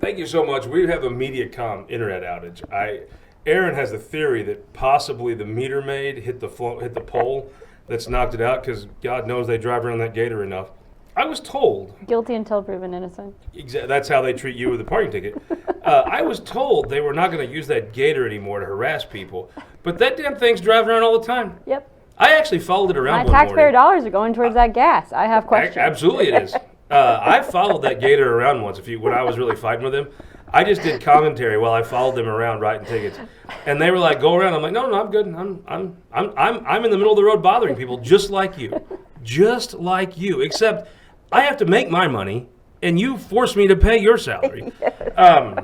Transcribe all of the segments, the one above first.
Thank you so much. We have a MediaCom internet outage. Erin has the theory that possibly the meter maid hit the pole that's knocked it out because God knows they drive around that gator enough. I was told. Guilty until proven innocent. That's how they treat you with a parking ticket. I was told they were not going to use that gator anymore to harass people, but that damn thing's driving around all the time. Yep. I actually followed it around My one morning. taxpayer dollars are going towards that gas. I have questions. Absolutely it is. I followed that gator around once when I was really fighting with him. I just did commentary while I followed them around writing tickets. And they were like, go around. I'm like, no, I'm good. I'm in the middle of the road bothering people just like you. Just like you. Except I have to make my money and you force me to pay your salary. Yes.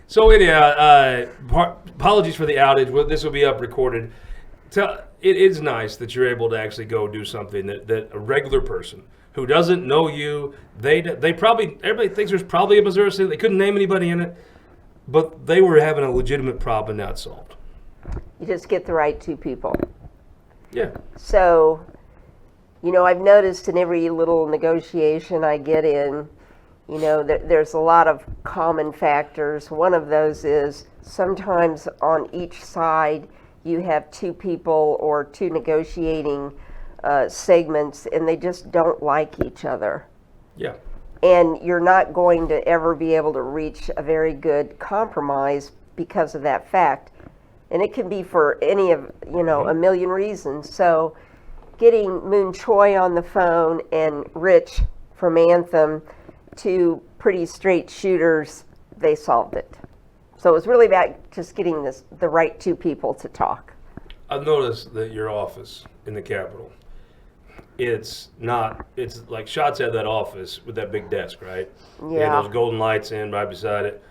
So anyhow, apologies for the outage. This will be up recorded. It is nice that you're able to actually go do something that a regular person who doesn't know you, everybody thinks there's probably a Missouri City. They couldn't name anybody in it, but they were having a legitimate problem and now it's solved. You just get the right two people. Yeah. So, I've noticed in every little negotiation I get in, there's a lot of common factors. One of those is sometimes on each side you have two people or two negotiating segments and they just don't like each other. Yeah. And you're not going to ever be able to reach a very good compromise because of that fact. And it can be for any of, a million reasons. So getting Moon Choi on the phone and Rich from Anthem, two pretty straight shooters, they solved it. So it was really about just getting the right two people to talk. I've noticed that your office in the Capitol, it's like shots at that office with that big desk, right? Yeah. And those golden lights in right beside it.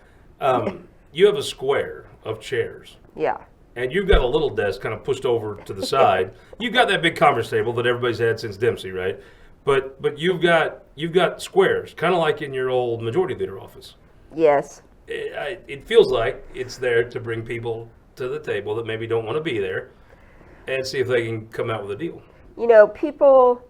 You have a square of chairs. Yeah. And you've got a little desk kind of pushed over to the side. You've got that big conference table that everybody's had since Dempsey, right? But you've got squares, kind of like in your old majority leader office. Yes. It feels like it's there to bring people to the table that maybe don't want to be there and see if they can come out with a deal. People,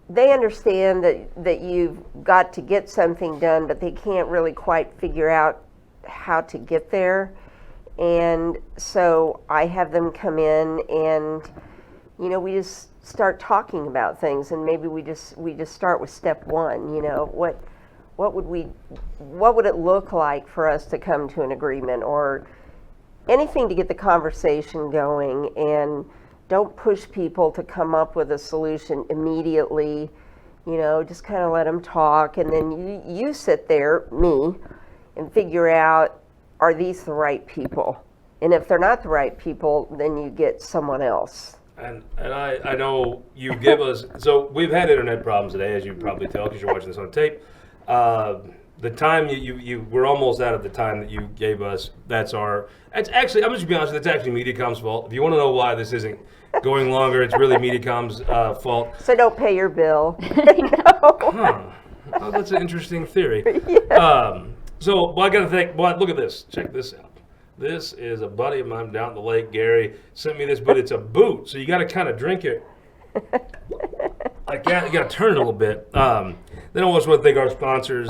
they understand that you've got to get something done, but they can't really quite figure out how to get there. And so I have them come in and, we just start talking about things, and maybe we just start with step one. What would it look like for us to come to an agreement, or anything to get the conversation going, and don't push people to come up with a solution immediately. Just kind of let them talk, and then you sit there, me, and figure out, are these the right people? And if they're not the right people, then you get someone else. And I know you give us, so we've had internet problems today, as you probably tell, because you're watching this on tape. The time we're almost out of the time that you gave us. It's actually, I'm just be honest with you, it's actually MediaCom's fault. If you want to know why this isn't going longer, it's really MediaCom's fault. So don't pay your bill. Huh. Oh, that's an interesting theory. Yeah. I got to think, look at this. Check this out. This is a buddy of mine down at the lake. Gary sent me this, but it's a boot, so you got to kind of drink it. You got to turn it a little bit. Then I also want to thank our sponsors,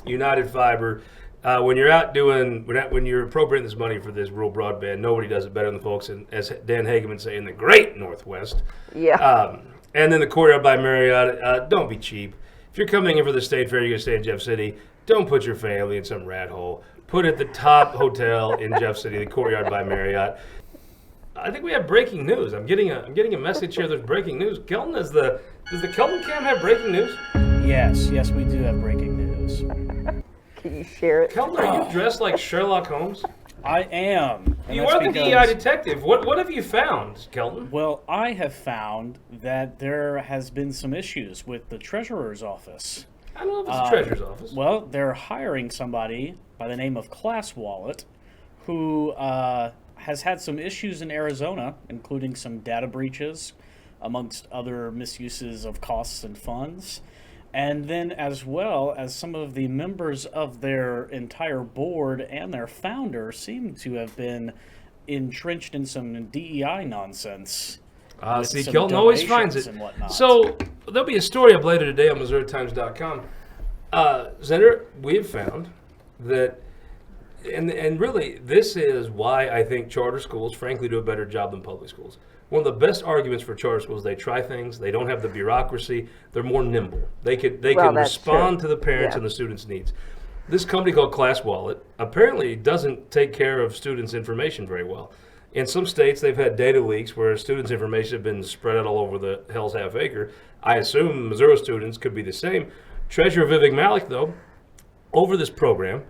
United Fiber. When you're appropriating this money for this rural broadband, nobody does it better than the folks, as Dan Hageman say, in the great Northwest. Yeah. And then the Courtyard by Marriott. Don't be cheap. If you're coming in for the state fair, you're going to stay in Jeff City. Don't put your family in some rat hole. Put it at the top hotel in Jeff City, the Courtyard by Marriott. I think we have breaking news. I'm getting a message here. There's breaking news. Kelton, does the Kelton Cam have breaking news? Yes, we do have breaking news. Can you share it? Kelton, are you dressed like Sherlock Holmes? I am. You are the DEI detective. What have you found, Kelton? Well, I have found that there has been some issues with the treasurer's office. I don't know if it's the treasurer's office. Well, they're hiring somebody by the name of Class Wallet who has had some issues in Arizona, including some data breaches, amongst other misuses of costs and funds. And then as well as some of the members of their entire board and their founder seem to have been entrenched in some DEI nonsense. See, Kelton always finds it. So there'll be a story up later today on MissouriTimes.com. Senator, we have found that, and really, this is why I think charter schools, frankly, do a better job than public schools. One of the best arguments for charter schools, they try things, they don't have the bureaucracy, they're more nimble. They can that's respond true. to the parents Yeah. and the students' needs. This company called Class Wallet apparently doesn't take care of students' information very well. In some states, they've had data leaks where students' information have been spread out all over the hell's half acre. I assume Missouri students could be the same. Treasurer Vivek Malik, though, over this program,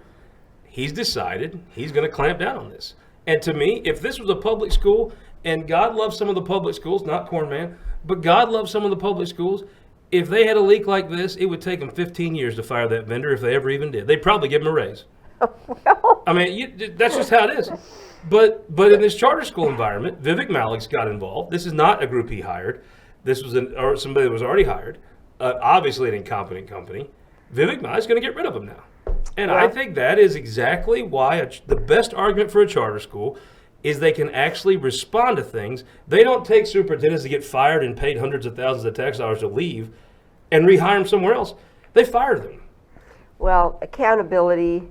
he's decided he's going to clamp down on this. And to me, if this was a public school, and God loves some of the public schools, not Corn Man, but God loves some of the public schools, if they had a leak like this, it would take them 15 years to fire that vendor if they ever even did. They'd probably give him a raise. Well, I mean, that's just how it is. But in this charter school environment, Vivek Malik's got involved. This is not a group he hired. This was or somebody that was already hired. Obviously an incompetent company. Vivek Malik's going to get rid of him now. And I think that is exactly why the best argument for a charter school is they can actually respond to things. They don't take superintendents to get fired and paid hundreds of thousands of tax dollars to leave and rehire them somewhere else. They fired them. well, accountability.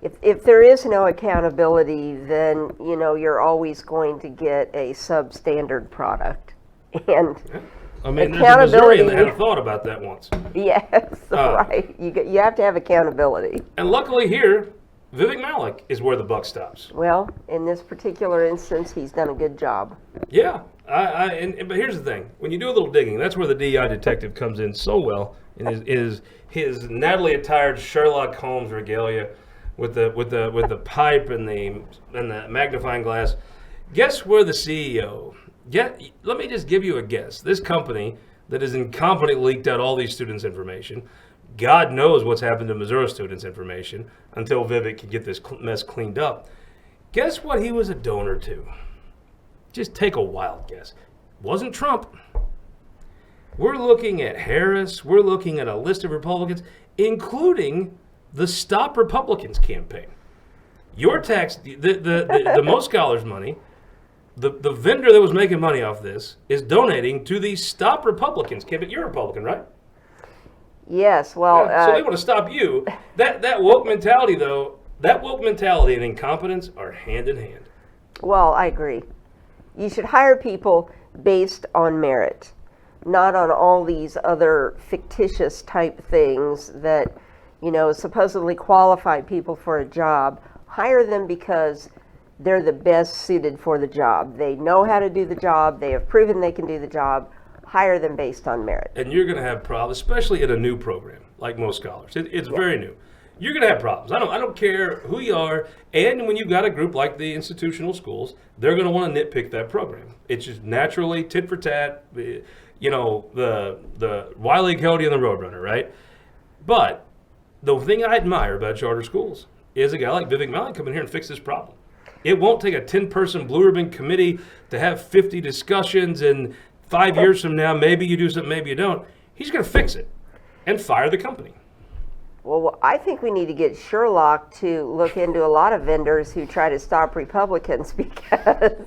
If there is no accountability, then you're always going to get a substandard product. And I mean, there's a Missourian that had accountability. a thought about that once. yes, right. You have to have accountability. And luckily here, Vivek Malik is where the buck stops. Well, in this particular instance, he's done a good job. Yeah, but here's the thing: when you do a little digging, that's where the DEI detective comes in so well in his Natalie attired Sherlock Holmes regalia with the pipe and the magnifying glass. Guess where the CEO? Let me just give you a guess. This company that has incompetently leaked out all these students' information. God knows what's happened to Missouri students' information until Vivek can get this mess cleaned up. Guess what he was a donor to? Just take a wild guess. Wasn't Trump. We're looking at Harris. We're looking at a list of Republicans, including the Stop Republicans campaign. Your tax, the Most Scholars money, the vendor that was making money off this is donating to the Stop Republicans campaign. You're a Republican, right? Yes, well, So they want to stop you. That woke mentality, though, that woke mentality and incompetence are hand in hand. well, I agree. You should hire people based on merit, not on all these other fictitious type things that, supposedly qualify people for a job. Hire them because they're the best suited for the job. They know how to do the job. They have proven they can do the job. Hire them based on merit. And you're going to have problems, especially in a new program like Most Scholars. It's very new. You're going to have problems. I don't care who you are. And when you've got a group like the institutional schools, they're going to want to nitpick that program. It's just naturally tit for tat. The Wile E. Coyote and the Roadrunner, right? But the thing I admire about charter schools is a guy like Vivek Malik come in here and fix this problem. It won't take a 10-person blue ribbon committee to have 50 discussions and 5 years from now, maybe you do something, maybe you don't. He's going to fix it and fire the company. Well, I think we need to get Sherlock to look into a lot of vendors who try to stop Republicans because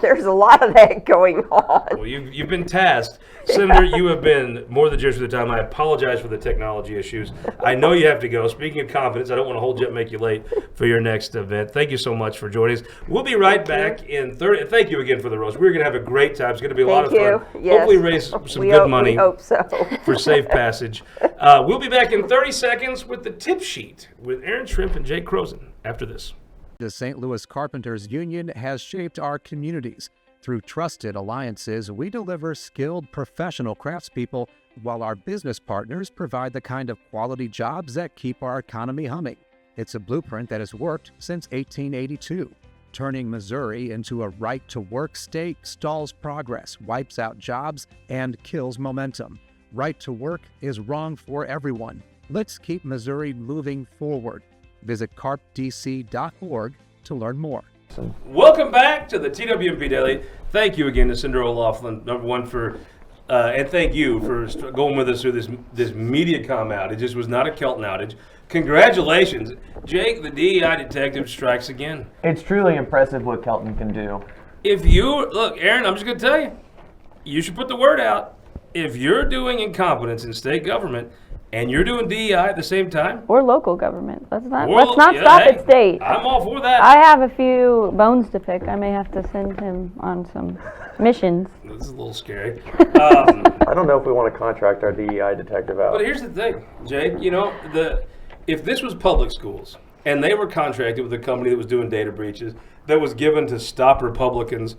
there's a lot of that going on. Well, you've been tasked. Senator, you have been more than generous with the time. I apologize for the technology issues. I know you have to go. Speaking of confidence, I don't want to hold you up and make you late for your next event. Thank you so much for joining us. We'll be right back in 30. Thank you again for the roast. We're going to have a great time. It's going to be a lot of fun. Yes. Hopefully raise some good money. We hope so. For safe passage. We'll be back in 30 seconds with the tip sheet with Erin, Schrimpf, and Jake Kroesen after this. The St. Louis Carpenters Union has shaped our communities. Through trusted alliances, we deliver skilled professional craftspeople while our business partners provide the kind of quality jobs that keep our economy humming. It's a blueprint that has worked since 1882. Turning Missouri into a right-to-work state stalls progress, wipes out jobs, and kills momentum. Right to work is wrong for everyone. Let's keep Missouri moving forward. Visit carpdc.org to learn more. Welcome back to the TWMP Daily. Thank you again to Cinder O'Laughlin, number one, for and thank you for going with us through this MediaCom outage. It just was not a Kelton outage. Congratulations, Jake. The DEI detective strikes again. It's truly impressive what Kelton can do. If you look, Erin, I'm just going to tell you, you should put the word out. If you're doing incompetence in state government and you're doing DEI at the same time, Or local government. Let's not Or- stop hey, at state. I'm all for that. I have a few bones to pick. I may have to send him on some missions. This is a little scary. I don't know if we want to contract our DEI detective out. But here's the thing, Jake. If this was public schools and they were contracted with a company that was doing data breaches that was given to stop Republicans,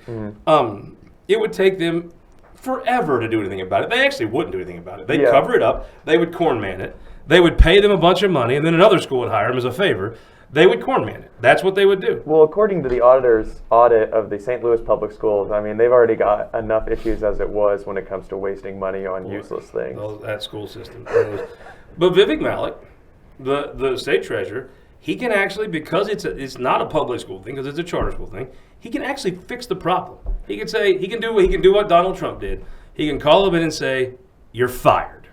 it would take them forever to do anything about it. They actually wouldn't do anything about it. They'd cover it up. They would corn man it. They would pay them a bunch of money, and then another school would hire them as a favor. They would corn man it. That's what they would do. Well, according to the auditor's audit of the St. Louis public schools, I mean, they've already got enough issues as it was when it comes to wasting money on useless things. That school system. But Vivek Malik, the state treasurer, he can actually, because it's not a public school thing, because it's a charter school thing, he can actually fix the problem. He can say, he can do what Donald Trump did. He can call them in and say, you're fired.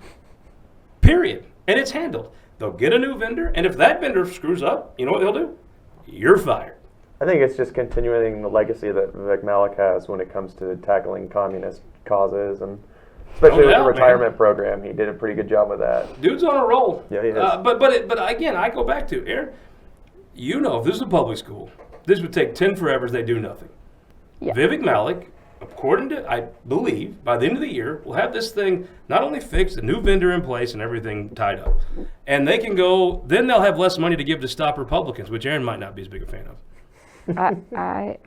Period. And it's handled. They'll get a new vendor, and if that vendor screws up, you know what they'll do? You're fired. I think it's just continuing the legacy that Vivek Malik has when it comes to tackling communist causes, and especially with the retirement program. He did a pretty good job with that. Dude's on a roll. Yeah, he is. But again, I go back to, Erin, if this is a public school, this would take 10 forevers, they do nothing. Yeah. Vivek Malik, according to, I believe, by the end of the year, will have this thing not only fixed, a new vendor in place and everything tied up. And they can go, then they'll have less money to give to stop Republicans, which Erin might not be as big a fan of.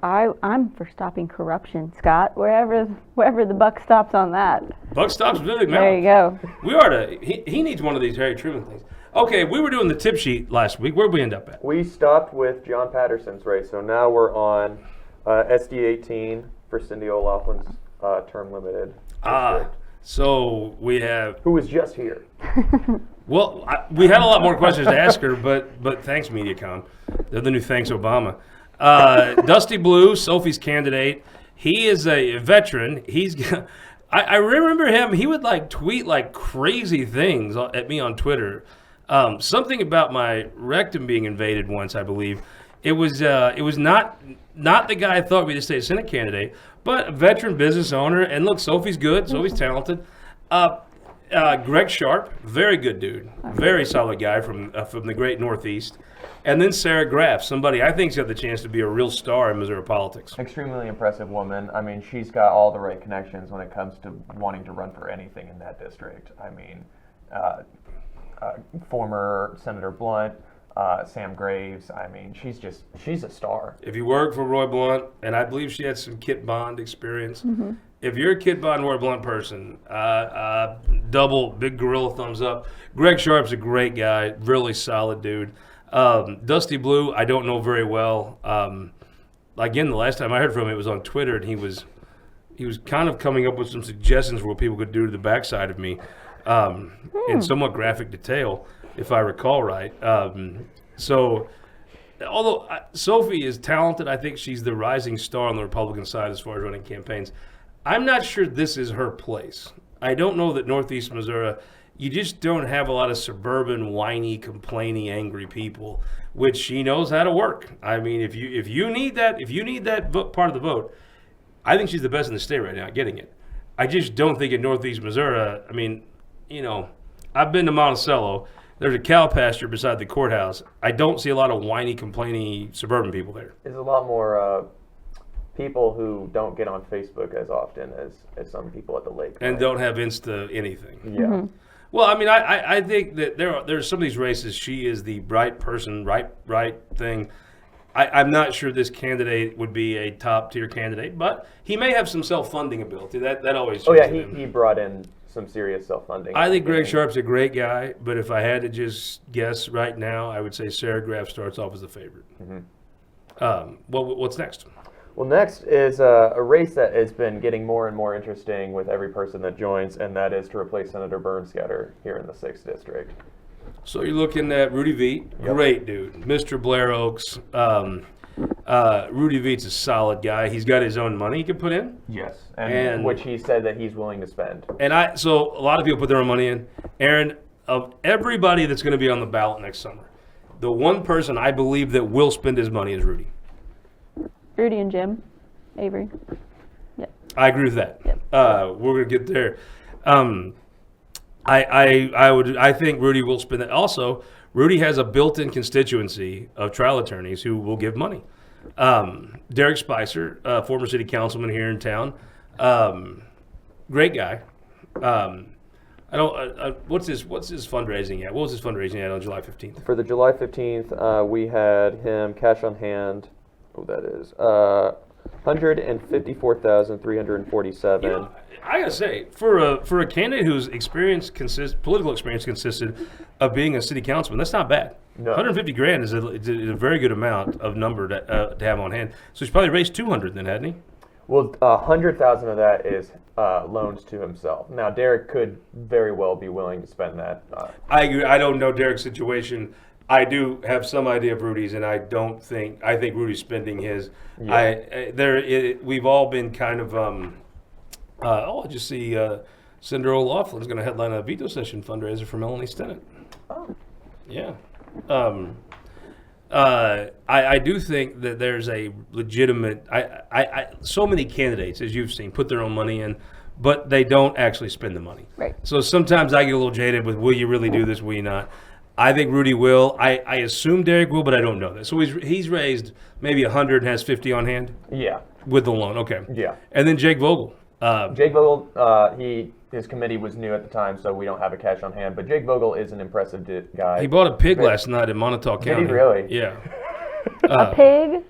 I'm for stopping corruption, Scott. Wherever the buck stops on that. Buck stops with Vivek Malik. There you go. We are he needs one of these Harry Truman things. Okay, we were doing the tip sheet last week. Where'd we end up at? We stopped with John Patterson's race, so now we're on SD 18 for Cindy O'Loughlin's term limited district. So we have. Who was just here? Well, we had a lot more questions to ask her, but thanks, MediaCom. They're the new thanks, Obama. Dusty Blue, Sophie's candidate. He is a veteran. I remember him. He would tweet crazy things at me on Twitter. Something about my rectum being invaded once, I believe. It was not the guy I thought would be the state Senate candidate, but a veteran business owner. And look, Sophie's good. Sophie's talented. Greg Sharp, very good dude, very solid guy from the great Northeast. And then Sarah Graff, somebody I think's got the chance to be a real star in Missouri politics. Extremely impressive woman. I mean, she's got all the right connections when it comes to wanting to run for anything in that district. I mean, former Senator Blunt, Sam Graves. I mean, she's a star. If you work for Roy Blunt, and I believe she had some Kit Bond experience, if you're a Kit Bond Roy Blunt person, double big gorilla thumbs up. Greg Sharp's a great guy, really solid dude. Dusty Blue, I don't know very well. Again, the last time I heard from him, it was on Twitter, and he was kind of coming up with some suggestions for what people could do to the backside of me, in somewhat graphic detail, if I recall right. So, although Sophie is talented, I think she's the rising star on the Republican side as far as running campaigns. I'm not sure this is her place. I don't know that Northeast Missouri, you just don't have a lot of suburban, whiny, complaining, angry people, which she knows how to work. I mean, if you need that part of the vote, I think she's the best in the state right now at getting it. I just don't think in Northeast Missouri, I mean, I've been to Monticello. There's a cow pasture beside the courthouse. I don't see a lot of whiny, complaining suburban people there. There's a lot more people who don't get on Facebook as often as some people at the lake. And don't have Insta anything. Yeah. Well, I mean, I think that there's some of these races, she is the bright person, right thing. I'm not sure this candidate would be a top-tier candidate, but he may have some self-funding ability. That always Oh, yeah, him. he brought in some serious self-funding. I think Greg Sharp's a great guy, but if I had to just guess right now, I would say Sarah Graff starts off as the favorite. What's next? Well, next is a race that has been getting more and more interesting with every person that joins, and that is to replace Senator Bernsgetter here in the 6th District. So you're looking at Rudy Veit, great dude, Mr. Blair Oaks. Rudy Veit's a solid guy. He's got his own money he can put in. Yes, and which he said that he's willing to spend. And so a lot of people put their own money in. Erin, of everybody that's going to be on the ballot next summer, the one person I believe that will spend his money is Rudy. Rudy and Jim Avery. Yep. I agree with that. Yep. We're going to get there. I think Rudy will spend that. Also, Rudy has a built-in constituency of trial attorneys who will give money. Derek Spicer, former city councilman here in town, great guy. What's his fundraising at? What was his fundraising at on July 15th? For the July 15th, we had him cash on hand. Oh, that is $154,347. You know, I gotta say, for a candidate whose political experience consisted of being a city councilman, that's not bad. No. 150 grand is a very good amount of number to have on hand. So he's probably raised 200 then, hadn't he? Well, 100,000 of that is loans to himself. Now, Derek could very well be willing to spend that. I agree. I don't know Derek's situation. I do have some idea of Rudy's, and I think Rudy's spending his. Yeah. We've all been kind of. I just see Cinder O'Loughlin's going to headline a veto session fundraiser for Melanie Stennett. Oh. Yeah. I do think that there's a legitimate. So many candidates, as you've seen, put their own money in, but they don't actually spend the money. Right. So sometimes I get a little jaded with, will you really do this? Will you not? I think Rudy will. I assume Derek will, but I don't know that. So he's raised maybe 100 and has 50 on hand. Yeah. With the loan, okay. Yeah. And then Jake Vogel. Jake Vogel, his committee was new at the time, so we don't have a cash on hand. But Jake Vogel is an impressive guy. He bought a pig last night in Montauk County. Did he really? Yeah. A pig?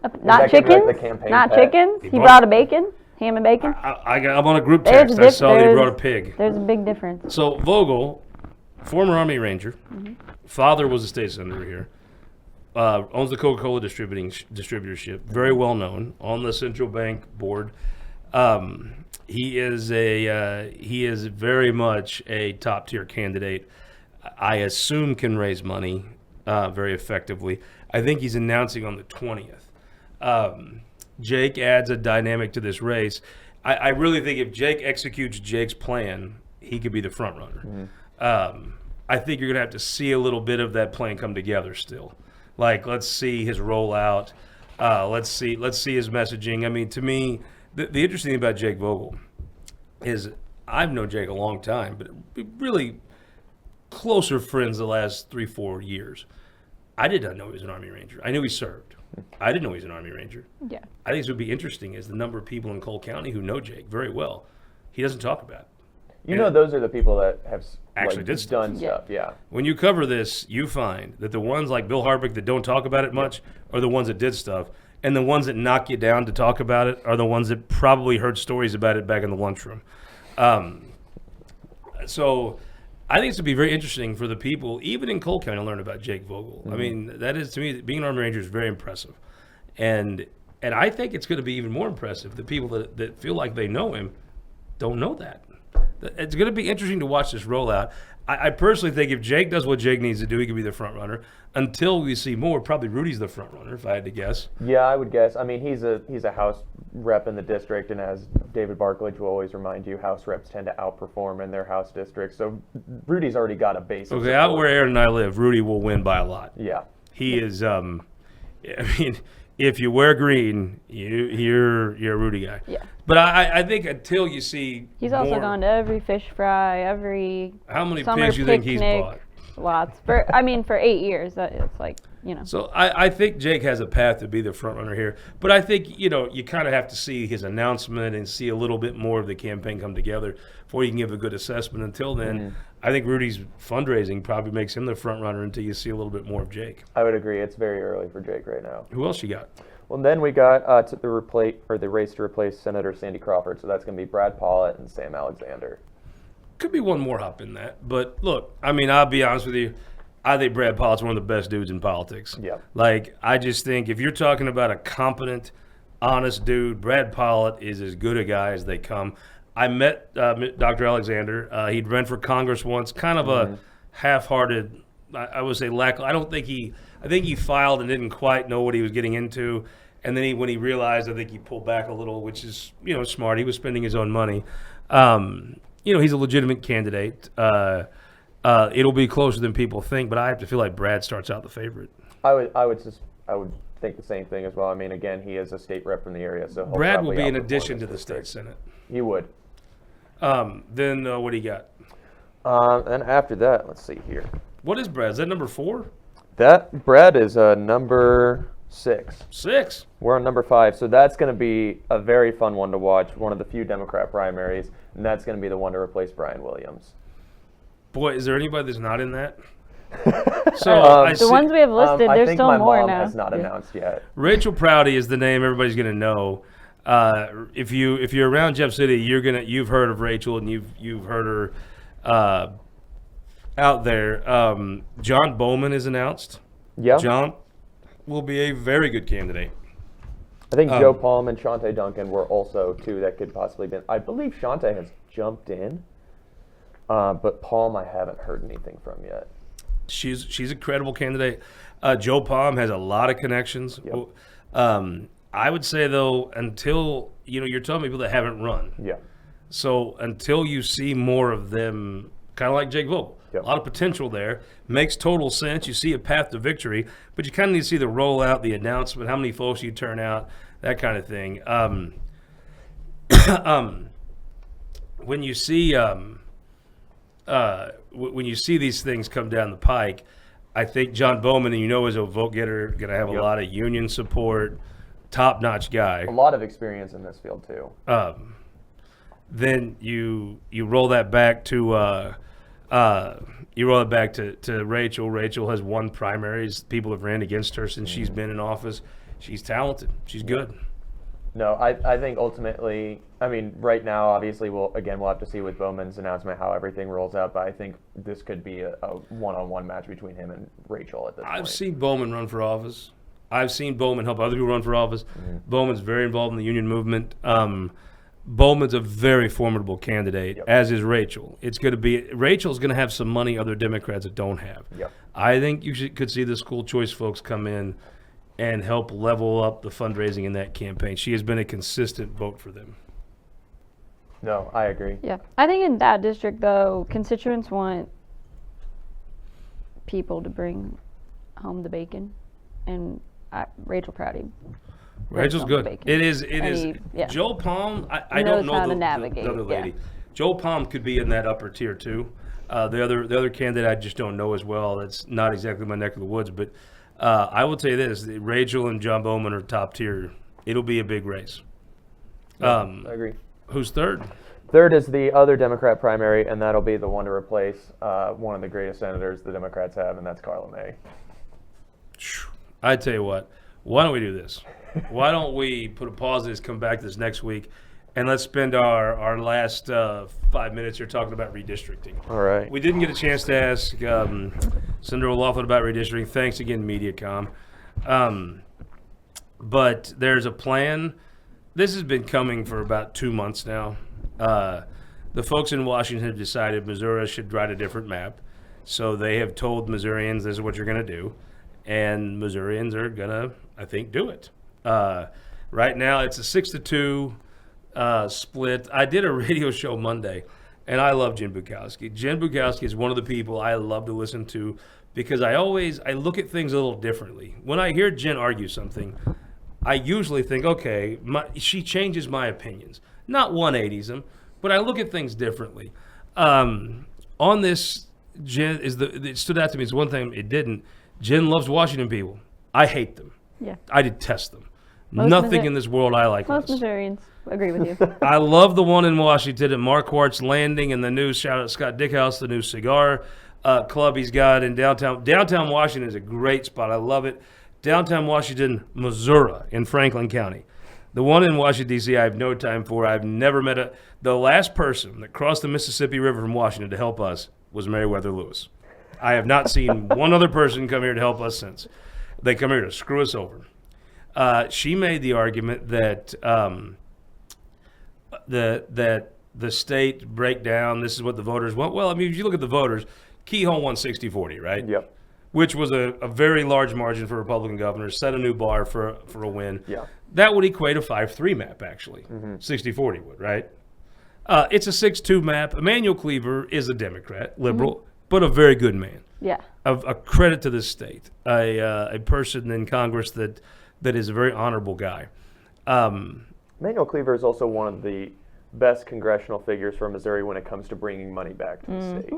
Not that gonna be chickens? like the campaign Not pet? chickens? He He bought- brought a bacon? Ham and bacon? I'm on a group There's text. a I saw that he there's- brought a pig. There's a big difference. So Vogel, former Army Ranger, father was a state senator here, owns the Coca-Cola distributorship, very well known on the central bank board. He is very much a top tier candidate. I assume can raise money very effectively. I think he's announcing on the 20th. Jake adds a dynamic to this race. I really think if Jake executes Jake's plan, he could be the front runner. I think you're going to have to see a little bit of that plan come together still. Like, let's see his rollout. Let's see his messaging. I mean, to me, the interesting thing about Jake Vogel is I've known Jake a long time, but really closer friends the last 3-4 years. I did not know he was an Army Ranger. I knew he served. I didn't know he was an Army Ranger. Yeah. I think this would be interesting is the number of people in Cole County who know Jake very well. He doesn't talk about it. You know, those are the people that have Actually did stuff. done stuff. Yeah. When you cover this, you find that the ones like Bill Harvick that don't talk about it much are the ones that did stuff. And the ones that knock you down to talk about it are the ones that probably heard stories about it back in the lunchroom. So I think it's to be very interesting for the people, even in Cole County, to learn about Jake Vogel. I mean, that is, to me, being an Army Ranger is very impressive. And I think it's going to be even more impressive. The people that feel like they know him don't know that. It's going to be interesting to watch this rollout. I personally think if Jake does what Jake needs to do, he could be the front runner. Until we see more, probably Rudy's the front runner, if I had to guess. Yeah, I would guess. I mean, he's a House rep in the district, and as David Barklage will always remind you, House reps tend to outperform in their House district. So Rudy's already got a base. Okay, out where Erin and I live, Rudy will win by a lot. Yeah. He is. I mean, if you wear green, you're a Rudy guy. Yeah. But I think until you see, He's also more, gone to every fish fry, every how many summer pigs you think he's picnic. bought? Lots. For 8 years, it's like, you know. So I think Jake has a path to be the front runner here. But I think, you kind of have to see his announcement and see a little bit more of the campaign come together before you can give a good assessment. Until then, I think Rudy's fundraising probably makes him the front runner until you see a little bit more of Jake. I would agree. It's very early for Jake right now. Who else you got? Well, then we got the race to replace Senator Sandy Crawford. So that's going to be Brad Pollitt and Sam Alexander. Could be one more hop in that. But look, I mean, I'll be honest with you. I think Brad Pollitt's one of the best dudes in politics. Yeah. Like, I just think if you're talking about a competent, honest dude, Brad Pollitt is as good a guy as they come. I met Dr. Alexander. He'd run for Congress once, kind of a half-hearted, I would say, I think he filed and didn't quite know what he was getting into. And then when he realized, I think he pulled back a little, which is, smart. He was spending his own money. He's a legitimate candidate. It'll be closer than people think, but I have to feel like Brad starts out the favorite. I would think the same thing as well. I mean, again, he is a state rep from the area, so he'll Brad will probably be in outperform addition to this the state district. Senate. He would. Then what do you got? And after that, let's see here. What is Brad? Is that number 4? That Brad is number 6. 6. We're on number 5, so that's going to be a very fun one to watch. One of the few Democrat primaries, and that's going to be the one to replace Brian Williams. Boy, is there anybody that's not in that? So The ones we have listed, I there's think still my more mom now. has not announced yet. Rachel Prouty is the name everybody's going to know. If you're around Jeff City, you've heard of Rachel and you've heard her out there. John Bowman is announced. Yeah. John will be a very good candidate. I think Joe Palm and Shante Duncan were also 2 that could possibly be. I believe Shante has jumped in, but Palm I haven't heard anything from yet. She's a credible candidate. Joe Palm has a lot of connections. Yep. I would say though, until you're telling people that haven't run. Yeah. So until you see more of them, kind of like Jake Vogel, Yep. a lot of potential there. Makes total sense. You see a path to victory, but you kind of need to see the rollout, the announcement, how many folks you turn out, that kind of thing. When you see when you see these things come down the pike, I think John Bowman, is a vote getter, going to have a Yep. lot of union support, top-notch guy. A lot of experience in this field too. Then you roll that back to Rachel. Rachel has won primaries. People have ran against her since she's been in office. She's talented. She's good. No, I think ultimately, right now, obviously, we'll have to see with Bowman's announcement how everything rolls out, but I think this could be a one-on-one match between him and Rachel at this point. I've seen Bowman run for office. I've seen Bowman help other people run for office. Mm-hmm. Bowman's very involved in the union movement. Bowman's a very formidable candidate, Yep. as is Rachel. Rachel's going to have some money other Democrats that don't have. Yep. I think you could see the school choice folks come in and help level up the fundraising in that campaign. She has been a consistent vote for them. No, I agree. Yeah. I think in that district, though, constituents want people to bring home the bacon, and Rachel Prouty. Rachel's home the good. bacon. It is. Yeah. Joe Palm, I Knows don't know how to the navigate, other lady. yeah. Joe Palm could be in that upper tier too. The other candidate I just don't know as well. That's not exactly my neck of the woods, but I will tell you this: Rachel and John Bowman are top tier. It'll be a big race. I agree. Who's third? Third is the other Democrat primary, and that'll be the one to replace one of the greatest senators the Democrats have, and that's Carla May. I tell you what. Why don't we do this? Why don't we put a pause to this, come back this next week, and let's spend our last 5 minutes here talking about redistricting. All right. We didn't get a chance to ask Senator O'Loughlin about redistricting. Thanks again, MediaCom. But there's a plan. This has been coming for about 2 months now. The folks in Washington have decided Missouri should write a different map. So they have told Missourians this is what you're going to do. And Missourians are going to, I think, do it. Right now, it's a 6-2 split. I did a radio show Monday, and I love Jen Bukowski. Jen Bukowski is one of the people I love to listen to because I look at things a little differently. When I hear Jen argue something, I usually think, okay, she changes my opinions. Not 180s them, but I look at things differently. On this, Jen, it stood out to me. It's one thing it didn't. Jen loves Washington people. I hate them. Yeah. I detest them. Most Nothing in this world I like Most less. Missourians agree with you. I love the one in Washington at Marquardt's Landing and the new, shout out Scott Dickhouse, the new cigar club he's got in downtown. Downtown Washington is a great spot. I love it. Downtown Washington, Missouri in Franklin County. The one in Washington, D.C., I have no time for. I've never met the last person that crossed the Mississippi River from Washington to help us was Meriwether Lewis. I have not seen one other person come here to help us since. They come here to screw us over. She made the argument that the state breakdown, this is what the voters want. Well, if you look at the voters, Keyhole won 60-40, right? Yep. Which was a very large margin for Republican governors, set a new bar for a win. Yeah. That would equate a 5-3 map, actually. 60-40 would, right? It's a 6-2 map. Emmanuel Cleaver is a Democrat, liberal, but a very good man. Yeah. A credit to this state. A person in Congress that is a very honorable guy. Emmanuel Cleaver is also one of the best congressional figures for Missouri when it comes to bringing money back to the state.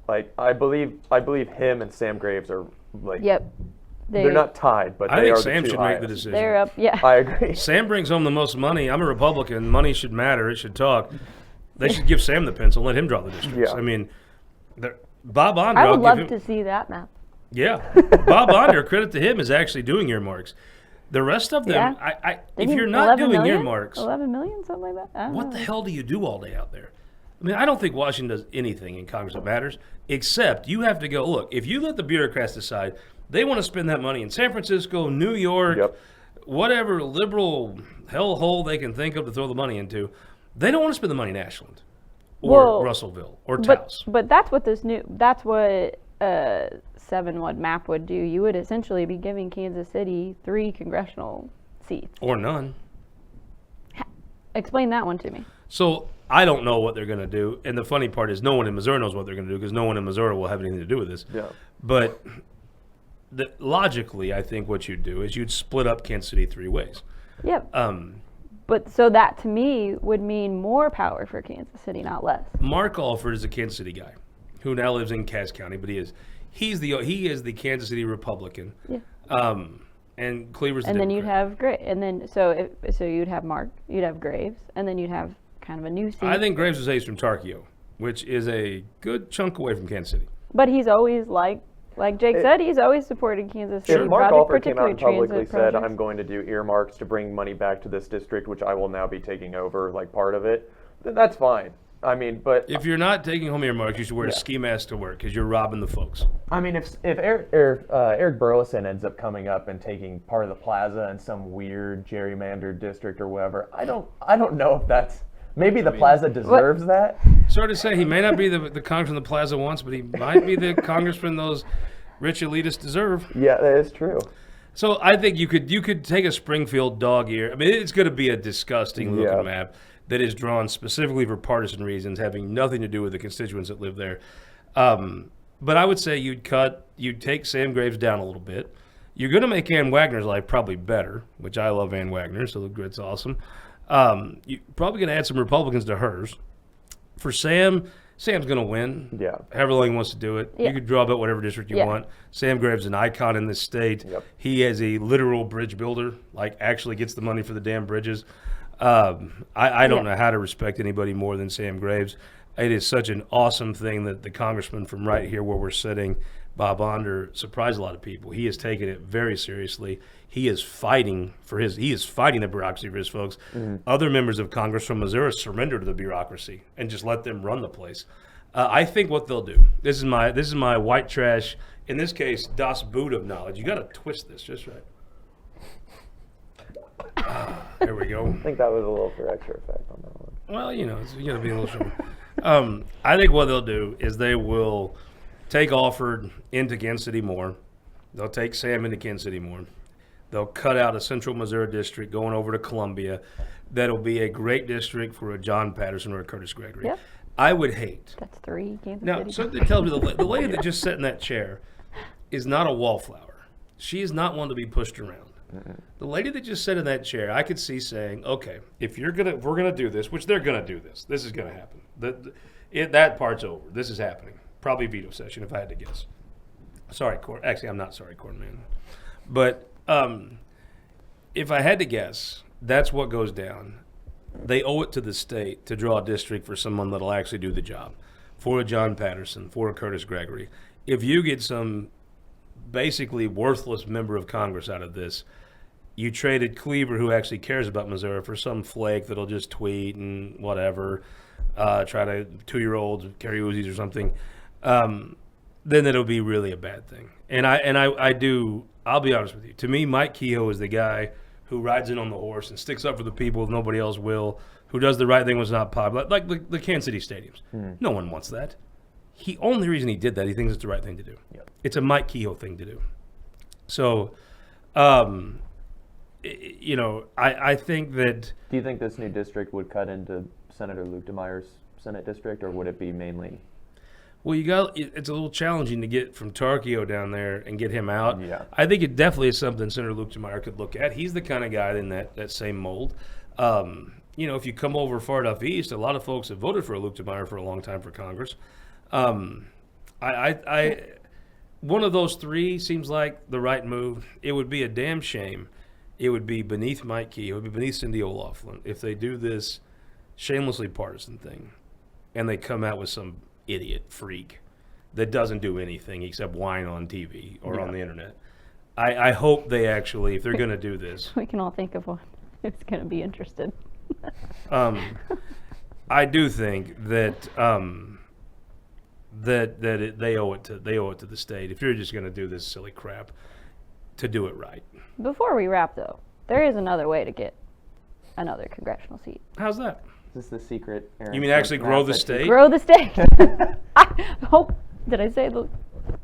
Like I believe him and Sam Graves are like Yep. they're not tied, but I they think are Sam the two should make the highest. decision. They're up. Yeah. I agree. Sam brings home the most money. I'm a Republican. Money should matter. It should talk. They should give Sam the pencil and let him draw the districts. Yeah. I mean, Bob Onder. I I'll would give love him- to see that map. Yeah, Bob Onder. Credit to him is actually doing earmarks. The rest of them, Yeah. if you're not doing earmarks, 11 million, something like that. I don't what know. the hell do you do all day out there? I mean, I don't think Washington does anything in Congress that matters, except you have to go, look, if you let the bureaucrats decide they want to spend that money in San Francisco, New York, Yep. whatever liberal hellhole they can think of to throw the money into, they don't want to spend the money in Ashland or Well, Russellville or But Taos. that's what that's what 7-1 map would do. You would essentially be giving Kansas City 3 congressional seats. Or none. Explain that one to me. So I don't know what they're going to do. And the funny part is no one in Missouri knows what they're going to do because no one in Missouri will have anything to do with this. Yeah. But logically, I think what you'd do is you'd split up Kansas City 3 ways. Yep. But so that to me would mean more power for Kansas City, not less. Mark Alford is a Kansas City guy who now lives in Cass County, but he is the Kansas City Republican. Yeah. And Cleaver's the And then you'd Democrat. have and then so you'd have Mark, you'd have Graves, and then you'd have kind of a new seat. I think Graves is ace from Tarkio, which is a good chunk away from Kansas City. But he's always like Jake said, he's always supported Kansas City If Mark project, Alford came out and particularly publicly transit said, projects. I'm going to do earmarks to bring money back to this district, which I will now be taking over, like part of it, then that's fine. I mean, but If you're not taking home earmarks, you should wear a Yeah. ski mask to work because you're robbing the folks. I mean, if Eric Burleson ends up coming up and taking part of the plaza in some weird gerrymandered district or whatever, I don't know if that's maybe the plaza deserves that. Sorry to say, he may not be the congressman the plaza wants, but he might be the congressman those rich elitists deserve. Yeah, that is true. So I think you could take a Springfield dog ear. I mean, it's going to be a disgusting looking Yeah. map that is drawn specifically for partisan reasons, having nothing to do with the constituents that live there. But I would say you'd take Sam Graves down a little bit. You're going to make Ann Wagner's life probably better, which I love Ann Wagner, so it's awesome. You're probably going to add some Republicans to hers. For Sam's going to win. Yeah. However long he wants to do it. Yeah. You could draw about whatever district you Yeah. want. Sam Graves is an icon in this state. Yep. He is a literal bridge builder, like actually gets the money for the damn bridges. I don't know how to respect anybody more than Sam Graves. It is such an awesome thing that the congressman from right here where we're sitting, Bob Onder, surprised a lot of people. He has taken it very seriously. He is fighting the bureaucracy for his folks. Other members of Congress from Missouri surrender to the bureaucracy and just let them run the place. I think what they'll do. This is my white trash. In this case, Das Boot of knowledge. You got to twist this just right. There we go. I think that was a little for extra effect on that one. Well, you got to be a little sure. I think what they'll do is they will take Alford into Kansas City more. They'll take Sam into Kansas City more. They'll cut out a central Missouri district going over to Columbia. That'll be a great district for a John Patterson or a Curtis Gregory. Yep. I would hate. That's 3 Kansas Now, City. something tells me the lady that just sat in that chair is not a wallflower. She is not one to be pushed around. The lady that just sat in that chair, I could see saying, "Okay, if we're gonna do this, which they're gonna do this. This is gonna happen. That part's over. This is happening. Probably veto session, if I had to guess. Sorry, actually, I'm not sorry, Corn Man. But if I had to guess, that's what goes down. They owe it to the state to draw a district for someone that'll actually do the job, for a John Patterson, for a Curtis Gregory. If you get some basically worthless member of Congress out of this, you traded Cleaver, who actually cares about Missouri, for some flake that'll just tweet and whatever, try to 2-year-olds carry Uzis or something, then it'll be really a bad thing. And I'll be honest with you. To me, Mike Kehoe is the guy who rides in on the horse and sticks up for the people if nobody else will, who does the right thing when it's not popular, like the Kansas City stadiums. No one wants that. Only reason he did that, he thinks it's the right thing to do. Yep. It's a Mike Kehoe thing to do. So, I think that Do you think this new district would cut into Senator Luke DeMeyer's Senate district, or would it be mainly? well, it's a little challenging to get from Tarkio down there and get him out. Yeah. I think it definitely is something Senator Luke DeMeyer could look at. He's the kind of guy in that same mold. If you come over far enough east, a lot of folks have voted for Luke DeMeyer for a long time for Congress. One of those three seems like the right move. It would be a damn shame. It would be beneath Mike Key. It would be beneath Cindy O'Loughlin if they do this shamelessly partisan thing and they come out with some idiot freak that doesn't do anything except whine on TV or on the internet. I hope they actually, if they're going to do this. We can all think of one who's going to be interested. I do think that they owe it to the state. If you're just going to do this silly crap, to do it right. Before we wrap, though, there is another way to get another congressional seat. How's that? Is this the secret? Erin? You mean actually grow the state? Grow the state. I hope. Did I say the?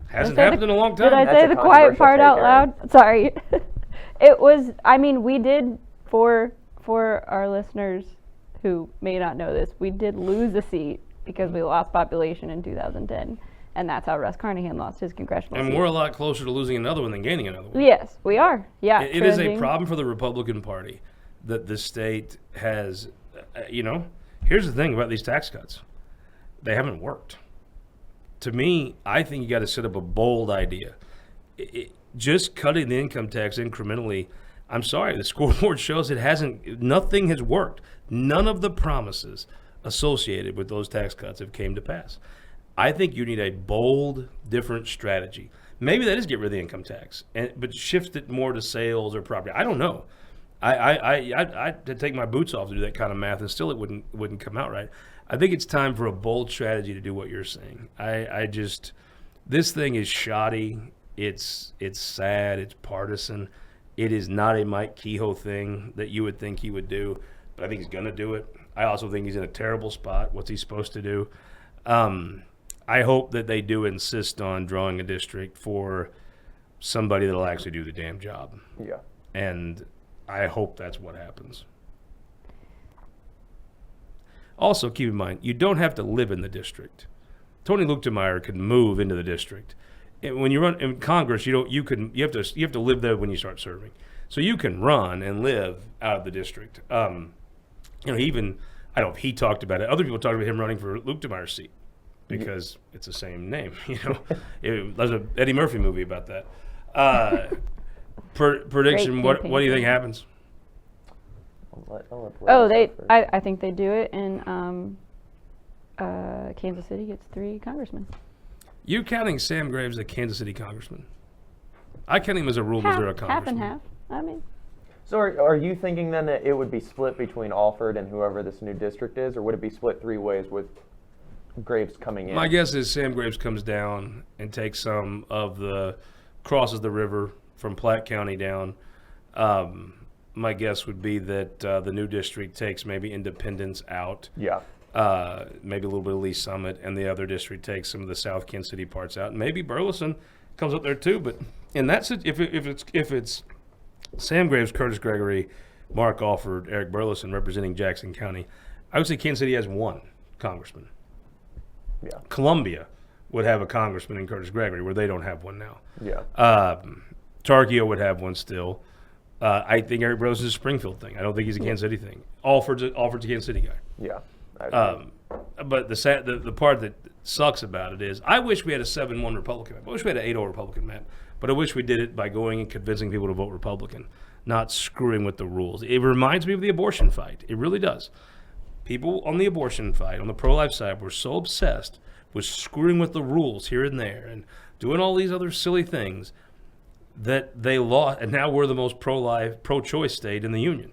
Hasn't happened in a long time. Did I That's say a the quiet controversial part take, out Erin. loud? Sorry. It was. I mean, we did for our listeners who may not know this. We did lose a seat because we lost population in 2010, and that's how Russ Carnahan lost his congressional And seat. we're a lot closer to losing another one than gaining another one. Yes, we are. Yeah. It is a trending. problem for the Republican Party that the state has, here's the thing about these tax cuts. They haven't worked. To me, I think you got to set up a bold idea. Just cutting the income tax incrementally, I'm sorry, the scoreboard shows nothing has worked. None of the promises associated with those tax cuts have came to pass. I think you need a bold, different strategy. Maybe that is get rid of the income tax, but shift it more to sales or property. I don't know. I'd take my boots off to do that kind of math, and still it wouldn't come out right. I think it's time for a bold strategy to do what you're saying. This thing is shoddy. It's sad. It's partisan. It is not a Mike Kehoe thing that you would think he would do, but I think he's going to do it. I also think he's in a terrible spot. What's he supposed to do? I hope that they do insist on drawing a district for somebody that'll actually do the damn job. Yeah. And I hope that's what happens. Also, keep in mind, you don't have to live in the district. Tony Luetkemeyer could move into the district. And when you run in Congress, you have to live there when you start serving. So you can run and live out of the district. I don't know if he talked about it. Other people talked about him running for Luetkemeier's seat because it's the same name. There's an Eddie Murphy movie about that. Prediction. Great What do you think happens? I think they do it, and Kansas City gets 3 congressmen. You counting Sam Graves as a Kansas City congressman? I count him as a rural Missouri congressman. Half and half. I mean, So are you thinking then that it would be split between Alford and whoever this new district is, or would it be split 3 ways with Graves coming in? My guess is Sam Graves comes down and takes some of crosses the river from Platte County down. My guess would be that the new district takes maybe Independence out. Yeah. Maybe a little bit of Lee Summit, and the other district takes some of the South Kansas City parts out. And maybe Burleson comes up there too. But in that if it's Sam Graves, Curtis Gregory, Mark Alford, Eric Burleson representing Jackson County, I would say Kansas City has 1 congressman. Yeah. Columbia would have a congressman in Curtis Gregory, where they don't have one now. Yeah. Tarkio would have one still. I think Eric Burleson is a Springfield thing. I don't think he's a Kansas City thing. Alford's a Kansas City guy. Yeah. But the part that sucks about it is I wish we had a 7-1 Republican map. I wish we had an 8-0 Republican map. But I wish we did it by going and convincing people to vote Republican, not screwing with the rules. It reminds me of the abortion fight. It really does. People on the abortion fight, on the pro-life side, were so obsessed with screwing with the rules here and there and doing all these other silly things that they lost. And now we're the most pro-life, pro-choice state in the union.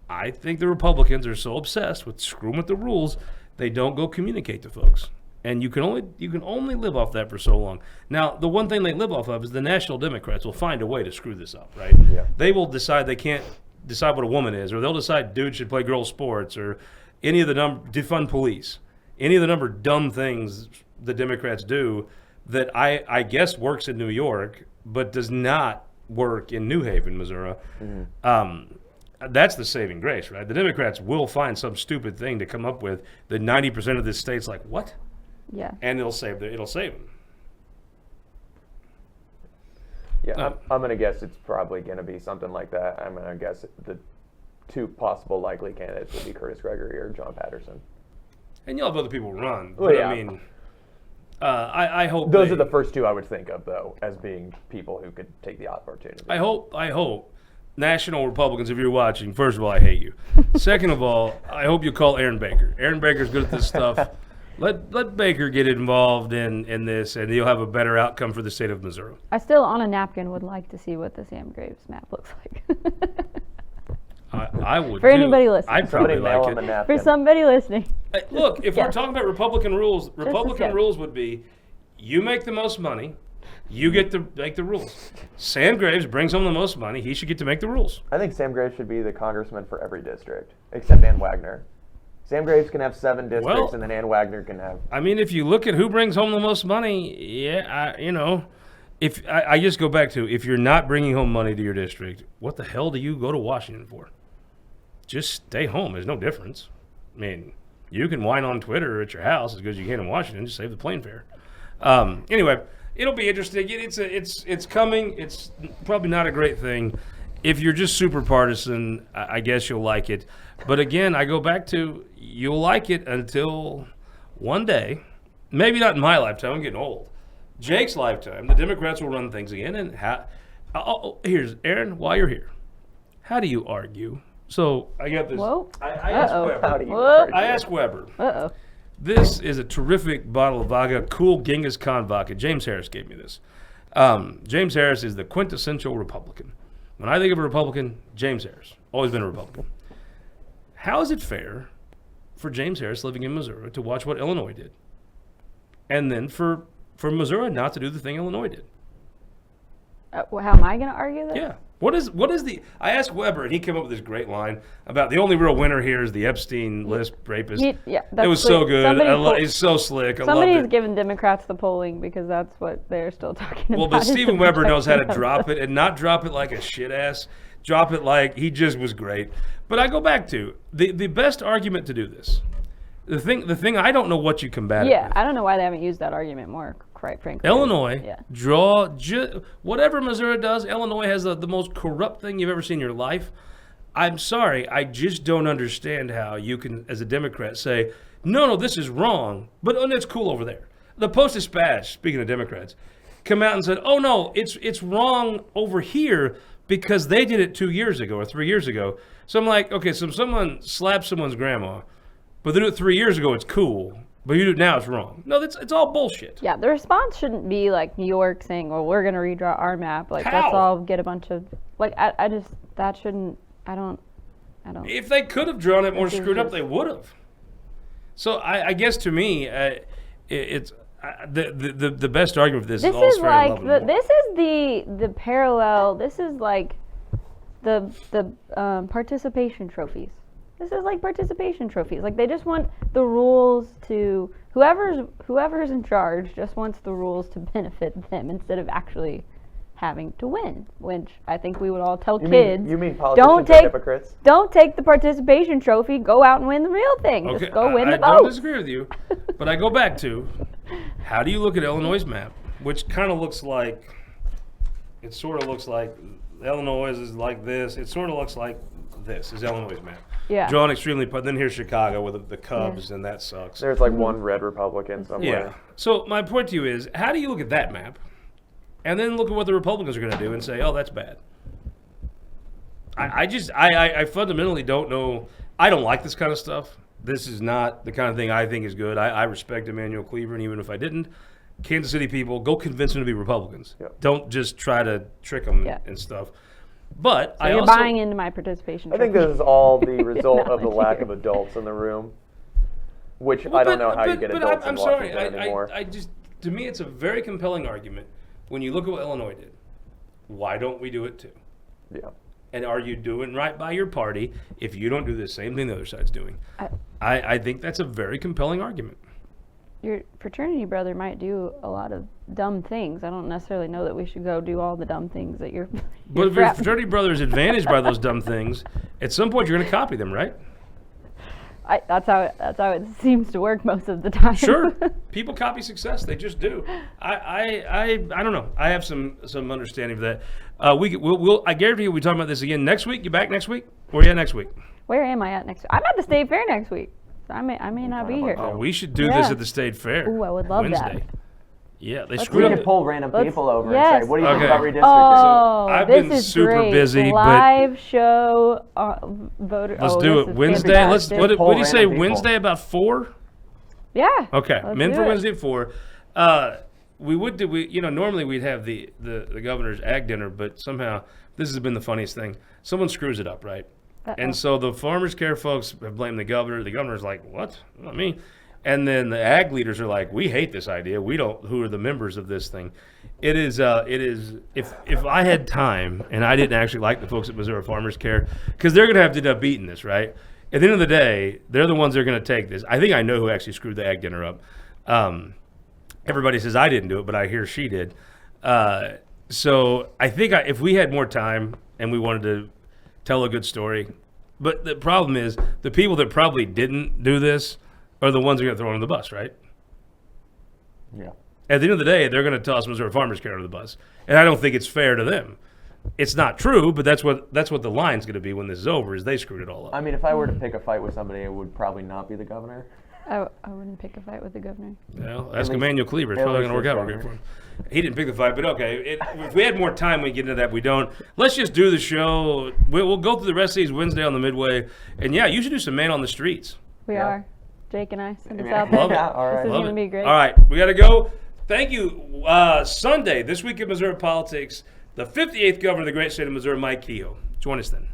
I think the Republicans are so obsessed with screwing with the rules, they don't go communicate to folks. And you can only live off that for so long. Now, the one thing they live off of is the National Democrats will find a way to screw this up, right? Yeah. They will decide they can't decide what a woman is, or they'll decide dudes should play girls' sports, or any of the defund police, any of the number of dumb things the Democrats do that I guess works in New York, but does not work in New Haven, Missouri. Mm-hmm. That's the saving grace, right? The Democrats will find some stupid thing to come up with that 90% of this state's like, what? yeah. And it'll save them. Yeah, I'm going to guess it's probably going to be something like that. I'm going to guess the 2 possible likely candidates would be Curtis Gregory or John Patterson. And you'll have other people run. Well, But yeah. I mean, I hope Those are the first two I would think of, though, as being people who could take the opportunity. I hope national Republicans, if you're watching, first of all, I hate you. Second of all, I hope you call Aaron Baker. Aaron Baker's good at this stuff. Let Baker get involved in this, and he'll have a better outcome for the state of Missouri. I still, on a napkin, would like to see what the Sam Graves map looks like. I would. For anybody listening. I'd probably Somebody mail like him a it. napkin. For somebody listening. Hey, look, if we're talking about Republican rules, Republican sketch. rules would be: you make the most money, you get to make the rules. Sam Graves brings home the most money; he should get to make the rules. I think Sam Graves should be the congressman for every district, except Ann Wagner. Sam Graves can have 7 districts, Well, and then Ann Wagner can have. I mean, if you look at who brings home the most money, yeah, if I just go back to, if you're not bringing home money to your district, what the hell do you go to Washington for? Just stay home. There's no difference. I mean, you can whine on Twitter at your house as good as you can in Washington. Just save the plane fare. Anyway, it'll be interesting. It's coming. It's probably not a great thing. If you're just super partisan, I guess you'll like it. But again, I go back to, you'll like it until one day, maybe not in my lifetime, I'm getting old. Jake's lifetime, the Democrats will run things again. And here's Erin, while you're here, how do you argue? So I got this. Whoa. I asked Uh-oh. Weber. How do you Whoa. argue? I asked Weber. Uh-oh. This is a terrific bottle of vodka, cool Genghis Khan vodka. James Harris gave me this. James Harris is the quintessential Republican. When I think of a Republican, James Harris. Always been a Republican. How is it fair for James Harris living in Missouri to watch what Illinois did? And then for Missouri not to do the thing Illinois did? Well, how am I going to argue this? Yeah. What is the? I asked Weber, and he came up with this great line about the only real winner here is the Epstein list rapist. Yeah, it was so good. He's so slick. I loved Somebody's it. given Democrats the polling because that's what they're still talking about. Well, but is the Stephen Weber knows how to protection of drop the- it, and not drop it like a shit ass. Drop it like he just was great. But I go back to the best argument to do this. The thing I don't know what you combat it Yeah, with. I don't know why they haven't used that argument more, quite frankly. Illinois, Yeah. whatever Missouri does, Illinois has the most corrupt thing you've ever seen in your life. I'm sorry, I just don't understand how you can, as a Democrat, say, no, this is wrong, but it's cool over there. The Post-Dispatch, speaking of Democrats, come out and said, oh no, it's wrong over here because they did it 2 years ago or 3 years ago. So I'm like, okay, so if someone slaps someone's grandma, but they do it 3 years ago, it's cool. But you do it now, it's wrong. No, it's all bullshit. Yeah, the response shouldn't be like New York saying, well, we're going to redraw our map. Like, How? let's all get a bunch of, like, I just, that shouldn't, I don't. If they could have drawn it more This is screwed up, just- they would have. So I guess to me, it's the best argument for this This is all is fair like, and love and war. this is the parallel, this is like the participation trophies. This is like participation trophies. Like, they just want the rules to, whoever's in charge just wants the rules to benefit them instead of actually having to win, which I think we would all tell kids. You mean politicians don't are take, hypocrites? Don't take the participation trophy, go out and win the real thing. Okay, Just go win I the don't vote. disagree with you, but I go back to, how do you look at Illinois' map, which kind of looks like, it sort of looks like Illinois is like this. It sort of looks like this is Illinois' map. Yeah. Drawn extremely, but then here's Chicago with the Cubs, and that sucks. There's like one red Republican somewhere. Yeah. So my point to you is, how do you look at that map, and then look at what the Republicans are going to do and say, oh, that's bad? I fundamentally don't know. I don't like this kind of stuff. This is not the kind of thing I think is good. I respect Emmanuel Cleaver, and even if I didn't, Kansas City people, go convince them to be Republicans. Yep. Don't just try to trick them Yeah. and stuff. But So I you're also, buying into my participation I think trophy. this is all the result No, of the it's lack you. of adults in the room, which Well, I don't know how you get but adults I'm in sorry. Washington anymore. I just, to me, it's a very compelling argument when you look at what Illinois did. Why don't we do it too? Yeah. And are you doing right by your party if you don't do the same thing the other side's doing? I think that's a very compelling argument. Your fraternity brother might do a lot of dumb things. I don't necessarily know that we should go do all the dumb things that you're. But if your fraternity brother is advantaged by those dumb things, at some point you're going to copy them, right? That's how it seems to work most of the time. Sure. People copy success. They just do. I don't know. I have some understanding of that. We'll I guarantee you we'll be talking about this again next week. You back next week? Where are you at next week? Where am I at next week? I'm at the state fair next week. I may not be here. Oh, we should do this Yeah. at the state fair. Ooh, I would love Wednesday. that. Yeah, they Let's screwed We up. could pull random Let's- people over yes. and say, what do you think Okay. about redistricting? Oh, I've this been is super great. busy, but Live show voter. Let's oh, do this it is Wednesday. Let's. fantastic. What Poll do you say? random people. Wednesday about 4. Yeah. Okay, let's men do for it. Wednesday at 4. We would do. Normally we'd have the governor's ag dinner, but somehow this has been the funniest thing. Someone screws it up, right? And so the farmers care folks have blamed the governor. The governor's like, what? Not me. And then the ag leaders are like, we hate this idea. We don't. Who are the members of this thing? It is. If I had time and I didn't actually like the folks at Missouri Farmers Care, because they're going to have to end up beating this, right? At the end of the day, they're the ones that are going to take this. I think I know who actually screwed the ag dinner up. Everybody says I didn't do it, but I hear she did. So I think if we had more time and we wanted to tell a good story, but the problem is the people that probably didn't do this are the ones who got thrown on the bus, right? Yeah. At the end of the day, they're going to toss Missouri Farmers Care under the bus, and I don't think it's fair to them. It's not true, but that's what the line's going to be when this is over. Is they screwed it all up. I mean, if I were to pick a fight with somebody, it would probably not be the governor. I wouldn't pick a fight with the governor. Well, ask least- Emmanuel Cleaver. It's at probably going to least work out this okay for him. He didn't pick the fight, but okay. If we had more time, we get into that. We don't. Let's just do the show. We'll go through the rest of these Wednesday on the Midway. And yeah, you should do some man on the streets. We Yeah. are. Jake and I send us Yeah. out there. Love it. Yeah, all right. This is Love going to it. be great. All right, we got to go. Thank you. Sunday, this week in Missouri politics, the 58th governor of the great state of Missouri, Mike Kehoe. Join us then.